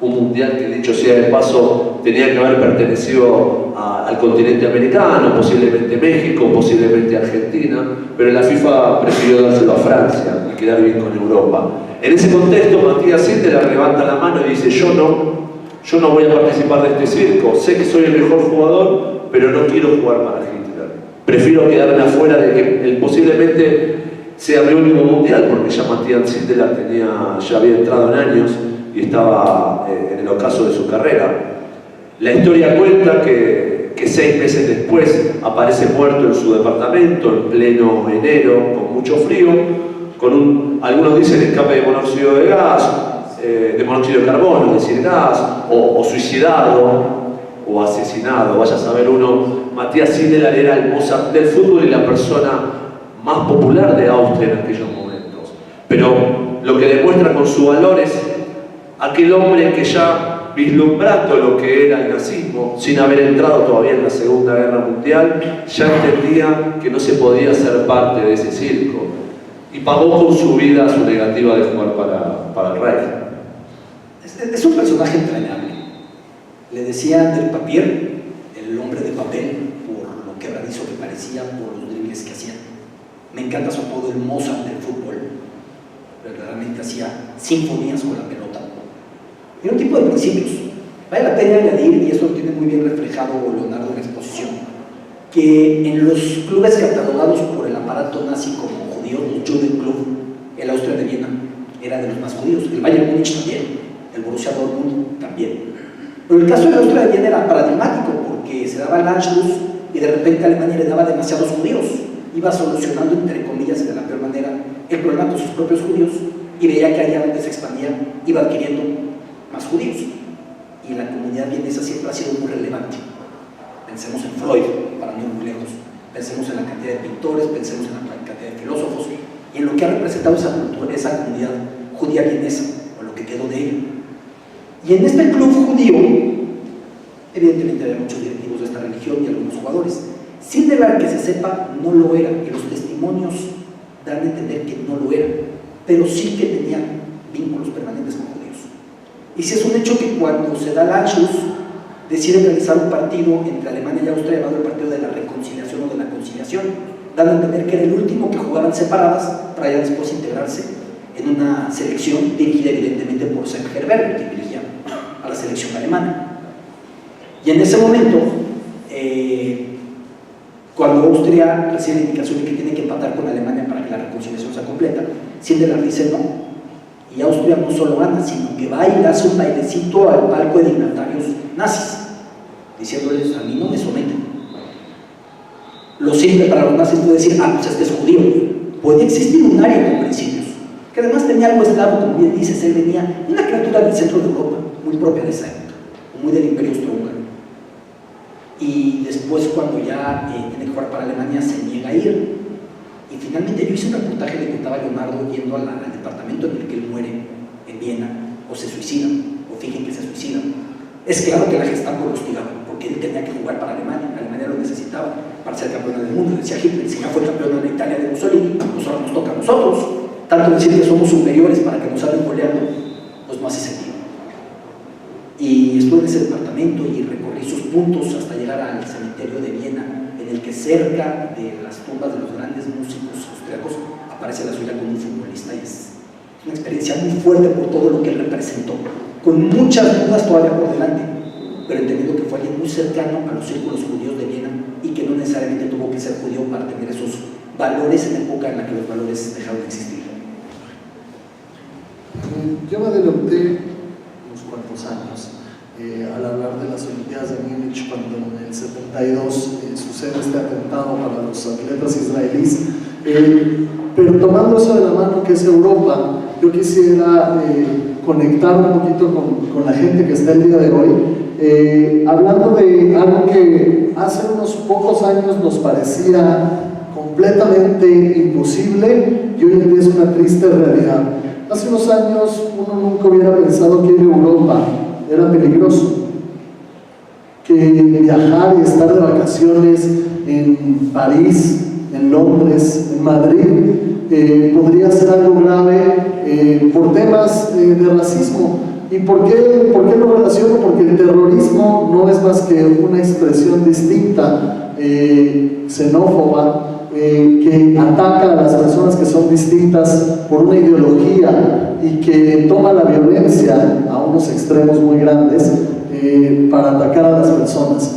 un mundial que, dicho sea de paso, tenía que haber pertenecido al continente americano, posiblemente México, posiblemente Argentina, pero la FIFA prefirió dárselo a Francia y quedar bien con Europa. En ese contexto, Matías Sindelar levanta la mano y dice: yo no voy a participar de este circo, sé que soy el mejor jugador, pero no quiero jugar para Hitler. Prefiero quedarme afuera de que él posiblemente sea mi último mundial, porque ya Matías Sindelar ya había entrado en años y estaba en el ocaso de su carrera. La historia cuenta que 6 meses después aparece muerto en su departamento en pleno enero, con mucho frío, con algunos dicen escape de monóxido de gas, de monóxido de carbono, es decir, gas, o suicidado, o asesinado, vaya a saber uno. Matías Sindelar era el Mozart del fútbol y la persona más popular de Austria en aquellos momentos. Pero lo que demuestra con su valor es aquel hombre que ya, vislumbrando lo que era el nazismo, sin haber entrado todavía en la Segunda Guerra Mundial, ya entendía que no se podía ser parte de ese circo y pagó con su vida su negativa de jugar para el Reich. Es un personaje entrañable. Le decían del papier, el hombre de papel, por lo quebradizo que parecía, por los dribles que hacía. Me encanta su apodo, el Mozart del fútbol. Verdaderamente hacía sinfonías con la pelota. Era un tipo de principios. Vale la pena añadir, y esto lo tiene muy bien reflejado Leonardo en la exposición, que en los clubes catalogados por el aparato nazi como judíos, los Judenklub, el Austria de Viena era de los más judíos, el Bayern Múnich también, el Borussia Dortmund también. Pero el caso de la Austria de Viena era paradigmático, porque se daba el Anschluss y de repente Alemania le daba demasiados judíos. Iba solucionando, entre comillas, de la peor manera, el problema con sus propios judíos y veía que allá donde se expandía iba adquiriendo más judíos. Y la comunidad vienesa siempre ha sido muy relevante. Pensemos en Freud, para no ir muy lejos. Pensemos en la cantidad de pintores, pensemos en la cantidad de filósofos y en lo que ha representado esa cultura, esa comunidad judía vienesa, o lo que quedó de ella. Y en este club judío, evidentemente había muchos directivos de esta religión y algunos jugadores. Sindelar, que se sepa, no lo era, y los testimonios dan a entender que no lo era, pero sí que tenían vínculos permanentes con judíos. Y si es un hecho que cuando se da el Anschluss, deciden realizar un partido entre Alemania y Austria llamado el partido de la reconciliación o de la conciliación, dando a entender que era el último que jugaban separadas para ya después integrarse en una selección dirigida evidentemente por Sepp Herberger, que dirigía a la selección alemana. Y en ese momento, cuando Austria recibe la indicación de que tiene que empatar con Alemania para que la reconciliación sea completa, Sindelar dice no. Y Austria no solo gana, sino que va y le hace un bailecito al palco de dignatarios nazis, diciéndoles: a mí no me someten. Lo simple para los nazis fue decir: ah, pues es que es judío. Puede existir un área con principios, que además tenía algo eslavo, como bien dices, él venía una criatura del centro de Europa, muy propia de esa época, muy del imperio austrohúngaro. Y después, cuando ya tiene que jugar para Alemania, se niega a ir. Y finalmente yo hice un reportaje, le contaba a Leonardo, yendo al departamento en el que él muere en Viena, o se suicidan, o fingen que se suicidan. Es claro que la Gestapo lo hostigaba, porque él tenía que jugar para Alemania, Alemania lo necesitaba para ser campeona del mundo. Decía Hitler: si ya fue campeona de Italia de Mussolini, pues ahora nos toca a nosotros. Tanto decir que somos superiores para que nos salgan goleando, pues no hace sentido. Y estuve en ese departamento y recorrí sus puntos hasta llegar al cementerio de Viena, en el que cerca de las tumbas de los grandes músicos austriacos aparece la suya como un futbolista, y es una experiencia muy fuerte por todo lo que él representó, con muchas dudas todavía por delante, pero entendiendo que fue alguien muy cercano a los círculos judíos de Viena y que no necesariamente tuvo que ser judío para tener esos valores en la época en la que los valores dejaron de existir. Yo me deleité unos cuantos años al hablar de las Olimpiadas de Múnich, cuando en el 72 sucede este atentado para los atletas israelíes. Pero tomando eso de la mano, que es Europa, yo quisiera conectar un poquito con la gente que está el día de hoy, hablando de algo que hace unos pocos años nos parecía completamente imposible y hoy en día es una triste realidad. Hace unos años uno nunca hubiera pensado que ir a Europa era peligroso, que viajar y estar de vacaciones en París, en Londres, en Madrid, podría ser algo grave por temas de racismo. ¿Y por qué lo relaciono? Porque el terrorismo no es más que una expresión distinta, xenófoba, que ataca a las personas que son distintas por una ideología y que toma la violencia a unos extremos muy grandes para atacar a las personas.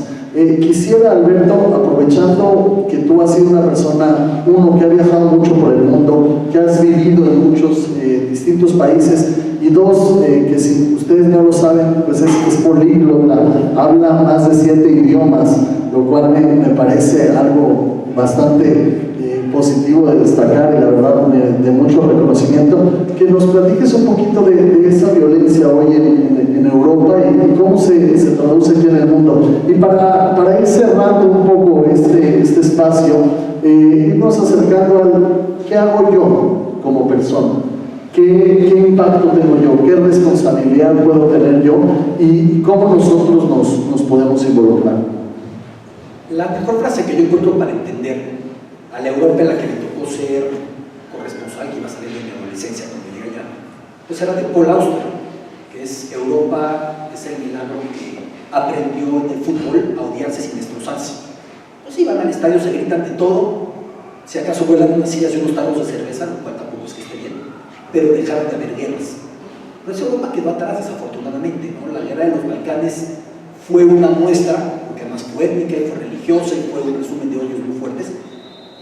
Quisiera, Alberto, aprovechando que tú has sido una persona, uno, que ha viajado mucho por el mundo, que has vivido en muchos distintos países, y dos, que si ustedes no lo saben, pues es políglota, habla más de 7 idiomas, lo cual me parece algo bastante positivo de destacar y la verdad de mucho reconocimiento. Que nos platiques un poquito de esa violencia hoy en Europa y cómo se traduce aquí en el mundo. Y para ir cerrando un poco este espacio, irnos acercando al ¿qué hago yo como persona? ¿Qué impacto tengo yo? ¿Qué responsabilidad puedo tener yo? ¿Y cómo nosotros nos podemos involucrar? La mejor frase que yo encuentro para entender a la Europa en la que me tocó ser corresponsal, que iba a salir de mi adolescencia cuando llegué allá, pues era de Paul Auster, que es Europa, es el milagro que aprendió en el fútbol a odiarse sin destrozarse. Pues iban al estadio, se gritan de todo, si acaso vuelan unas sillas y unos tarros de cerveza, lo cual tampoco es que esté bien, pero dejaron de haber guerras. Pero esa Europa quedó atrás, desafortunadamente, ¿no? La guerra de los Balcanes fue una muestra, porque además fue étnica y fue religiosa y fue un resumen de odios muy fuertes.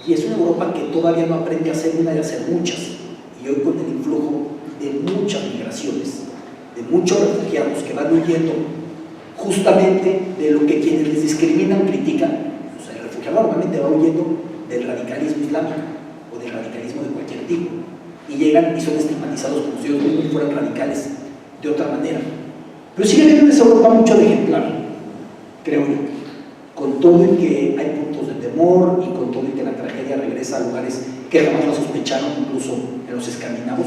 Y es una Europa que todavía no aprende a hacer una y a hacer muchas. Y hoy con el influjo de muchas migraciones, de muchos refugiados que van huyendo justamente de lo que quienes les discriminan critican. O sea, el refugiado normalmente va huyendo del radicalismo islámico o del radicalismo de cualquier tipo. Y llegan y son estigmatizados como si ellos mismos fueran radicales de otra manera. Pero sigue habiendo en esa Europa mucho de ejemplar, creo yo. Con todo y que hay puntos de temor y con todo y que la tragedia regresa a lugares que jamás lo sospecharon, incluso en los escandinavos,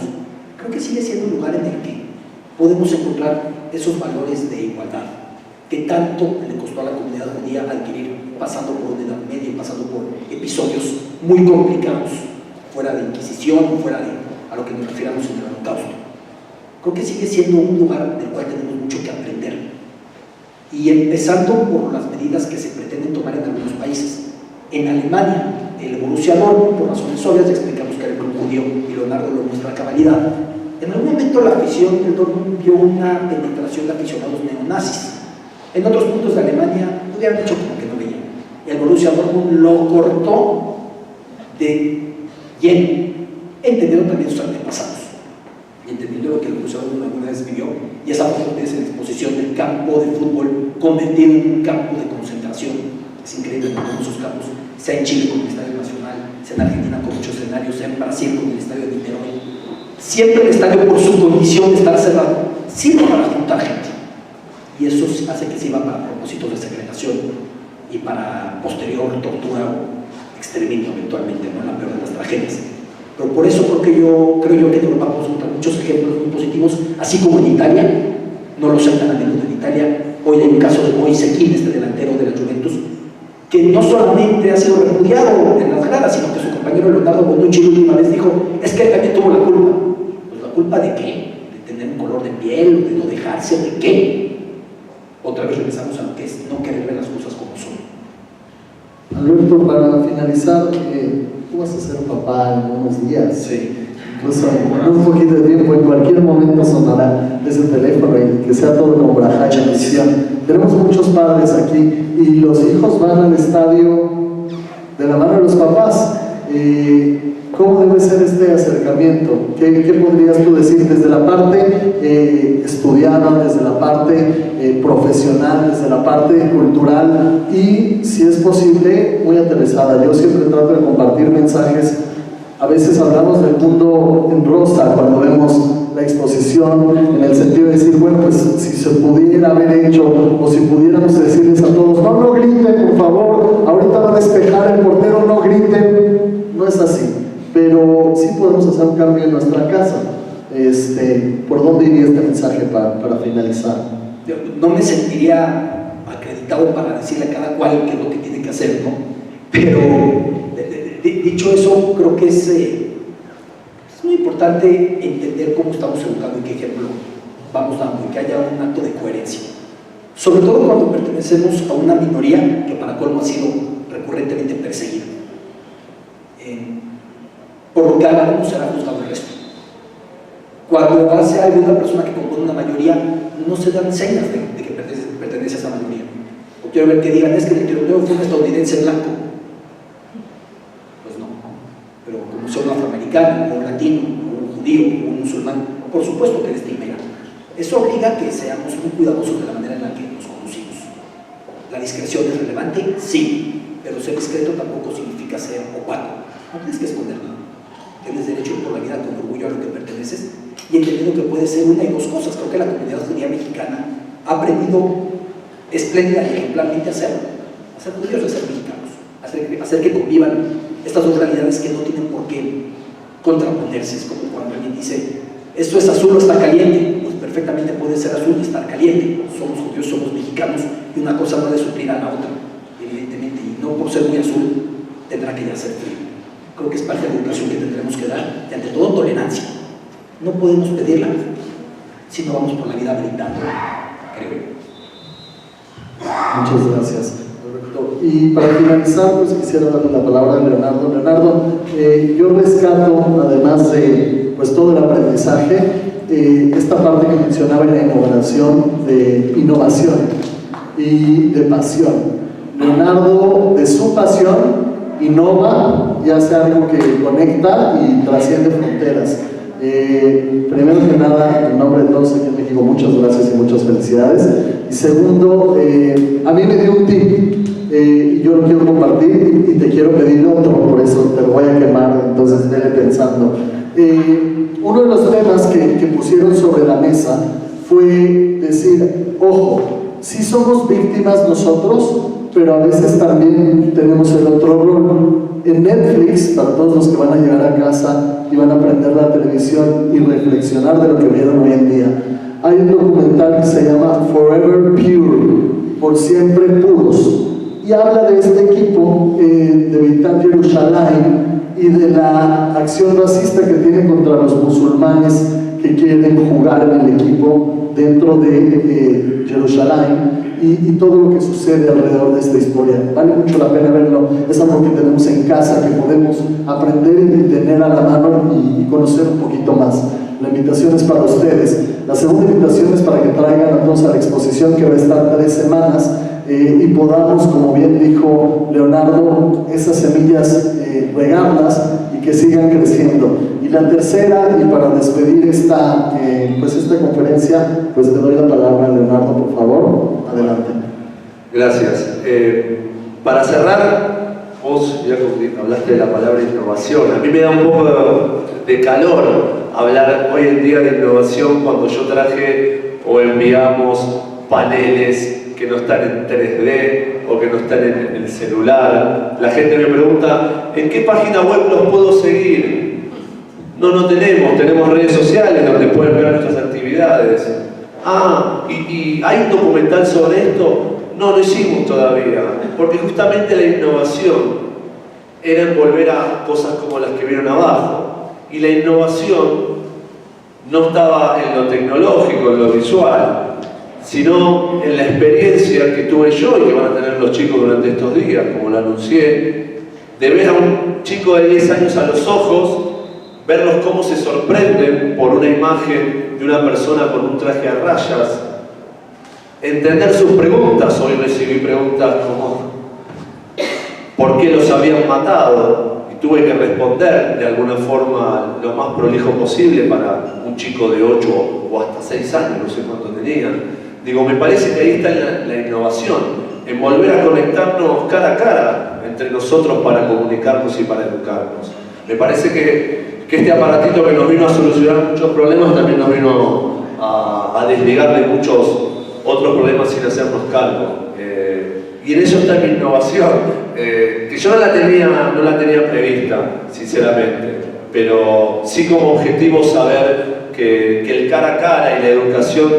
creo que sigue siendo un lugar en el que podemos encontrar esos valores de igualdad que tanto le costó a la comunidad judía adquirir, pasando por una Edad Media y pasando por episodios muy complicados, fuera de Inquisición, fuera de a lo que nos refiramos en el Holocausto. Creo que sigue siendo un lugar del cual tenemos mucho que aprender. Y empezando por las medidas que se pretenden tomar en algunos países. En Alemania, el Borussia Dortmund, por razones obvias, ya explicamos que era el club judío y Leonardo lo muestra a cabalidad. En algún momento la afición del Dortmund vio una penetración de aficionados neonazis. En otros puntos de Alemania hubieran hecho como que no veían. Y el Borussia Dortmund lo cortó de lleno, entendiendo también sus antepasados. Y entendiendo lo que el Borussia Dortmund alguna vez vivió, y esa foto es en exposición del campo de fútbol convertido en un campo de concentración. Es increíble como esos campos, sea en Chile con el Estadio Nacional, sea en Argentina con muchos escenarios, sea en Brasil con el Estadio de Niterói. Siempre el estadio, por su condición de estar cerrado, sirve para juntar gente. Y eso hace que sirva para propósitos de segregación y para posterior tortura o exterminio eventualmente, no en la peor de las tragedias. Pero por eso creo yo que en Europa podemos encontrar muchos ejemplos muy positivos, así como en Italia, no lo sé tan a menudo en Italia. Hoy hay un caso de Moise Kean, este delantero de la Juventus, que no solamente ha sido repudiado en las gradas, sino que su compañero Leonardo Bonucci la última vez dijo, es que él también tuvo la culpa. Pues ¿la culpa de qué? ¿De tener un color de piel? ¿De no dejarse? ¿De qué? Otra vez regresamos a lo que es no querer ver las cosas como son. Alberto, para finalizar, tú vas a ser papá en unos días. Sí. Incluso en un poquito de tiempo, en cualquier momento sonará ese teléfono y que sea todo con braja y bendición. Tenemos muchos padres aquí y los hijos van al estadio de la mano de los papás. ¿Cómo debe ser este acercamiento? ¿Qué podrías tú decir desde la parte estudiada, desde la parte profesional, desde la parte cultural y, si es posible, muy aterrizada? Yo siempre trato de compartir mensajes. A veces hablamos del mundo en rosa cuando vemos la exposición, en el sentido de decir, bueno, pues si se pudiera haber hecho, o si pudiéramos decirles a todos, no griten, por favor, ahorita va a despejar el portero, no griten. No es así, pero sí podemos hacer un cambio en nuestra casa. ¿Por dónde iría este mensaje para finalizar? Yo no me sentiría acreditado para decirle a cada cual qué es lo que tiene que hacer, ¿no? Pero dicho eso, creo que es muy importante entender cómo estamos educando y qué ejemplo vamos dando y que haya un acto de coherencia. Sobre todo cuando pertenecemos a una minoría que para colmo ha sido recurrentemente perseguida. Por lo que haga uno será juzgado el resto. Cuando hace algo una persona que compone una mayoría, no se dan señas de que pertenece a esa mayoría. O quiero ver que digan, es que el tiroteo fue un estadounidense blanco. Pues no. Pero como sea un afroamericano, o un latino, o un judío, o un musulmán, por supuesto que les timera. Eso obliga a que seamos muy cuidadosos de la manera en la que nos conducimos. ¿La discreción es relevante? Sí, pero ser discreto tampoco significa ser opaco. No tienes que esconder nada. Tienes derecho a ir por la vida con orgullo a lo que perteneces y entendiendo que puede ser una y dos cosas. Creo que la comunidad judía mexicana ha aprendido espléndida y ejemplarmente a ser judíos y a ser mexicanos, hacer que convivan estas dos realidades que no tienen por qué contraponerse. Es como cuando alguien dice, esto es azul o está caliente, pues perfectamente puede ser azul y estar caliente. Somos judíos, somos mexicanos y una cosa puede suplir a la otra, evidentemente, y no por ser muy azul tendrá que ya ser frío. Creo que es parte de la educación que tendremos que dar y ante todo tolerancia. No podemos pedirla si no vamos por la vida brindando, creo. Muchas gracias, Roberto. Y para finalizar, pues quisiera darle la palabra a Leonardo. Leonardo, yo rescato, además de pues, todo el aprendizaje, esta parte que mencionaba en la inauguración de innovación y de pasión. Leonardo, de su pasión, innova y hace algo que conecta y trasciende fronteras. Primero que nada, en nombre de todos aquí en México, muchas gracias y muchas felicidades. Y segundo, a mí me dio un tip y yo lo quiero compartir y te quiero pedir otro, por eso te lo voy a quemar, entonces vele pensando. Uno de los temas que pusieron sobre la mesa fue decir, ojo, sí somos víctimas nosotros, pero a veces también tenemos el otro rol. En Netflix, para todos los que van a llegar a casa y van a prender la televisión y reflexionar de lo que vieron hoy en día, hay un documental que se llama Forever Pure, por siempre puros, y habla de este equipo de Beitar Jerusalén y de la acción racista que tiene contra los musulmanes que quieren jugar en el equipo dentro de Jerusalén. Y todo lo que sucede alrededor de esta historia. Vale mucho la pena verlo, es algo que tenemos en casa, que podemos aprender y tener a la mano y conocer un poquito más. La invitación es para ustedes. La segunda invitación es para que traigan entonces a la exposición que va a estar 3 semanas y podamos, como bien dijo Leonardo, esas semillas regarlas y que sigan creciendo. Y la tercera, y para despedir esta conferencia, pues te doy la palabra a Leonardo, por favor. Adelante. Gracias. Para cerrar, vos ya hablaste de la palabra innovación. A mí me da un poco de calor hablar hoy en día de innovación cuando yo traje o enviamos paneles que no están en 3D o que no están en el celular. La gente me pregunta, ¿en qué página web los puedo seguir? No tenemos redes sociales donde pueden ver nuestras actividades. ¿Y hay un documental sobre esto? No lo hicimos todavía, porque justamente la innovación era envolver a cosas como las que vieron abajo, y la innovación no estaba en lo tecnológico, en lo visual, sino en la experiencia que tuve yo y que van a tener los chicos durante estos días, como lo anuncié, de ver a un chico de 10 años a los ojos, verlos cómo se sorprenden por una imagen de una persona con un traje a rayas, entender sus preguntas. Hoy recibí preguntas como ¿por qué los habían matado? Y tuve que responder de alguna forma lo más prolijo posible para un chico de 8 o hasta 6 años, no sé cuánto tenían. Digo, me parece que ahí está la innovación, en volver a conectarnos cara a cara entre nosotros para comunicarnos y para educarnos. Me parece que este aparatito que nos vino a solucionar muchos problemas también nos vino a desligar de muchos otros problemas sin hacernos cargo. Y en eso está mi innovación, que yo no la tenía prevista, sinceramente, pero sí como objetivo saber que el cara a cara y la educación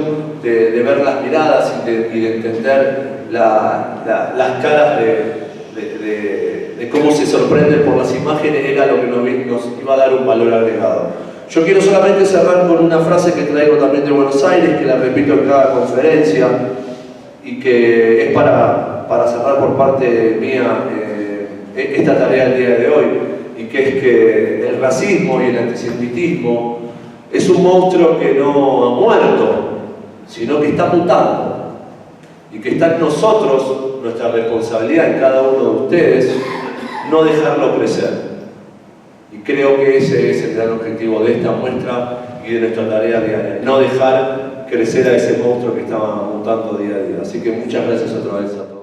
de ver las miradas y de entender las caras de cómo se sorprenden por las imágenes era lo que nos iba a dar un valor agregado. Yo quiero solamente cerrar con una frase que traigo también de Buenos Aires, que la repito en cada conferencia, y que es para cerrar por parte mía esta tarea del día de hoy, y que es que el racismo y el antisemitismo es un monstruo que no ha muerto, sino que está mutando, y que está en nosotros, nuestra responsabilidad en cada uno de ustedes, no dejarlo crecer. Y creo que ese es el gran objetivo de esta muestra y de nuestra tarea diaria, no dejar crecer a ese monstruo que está mutando día a día. Así que muchas gracias otra vez a todos.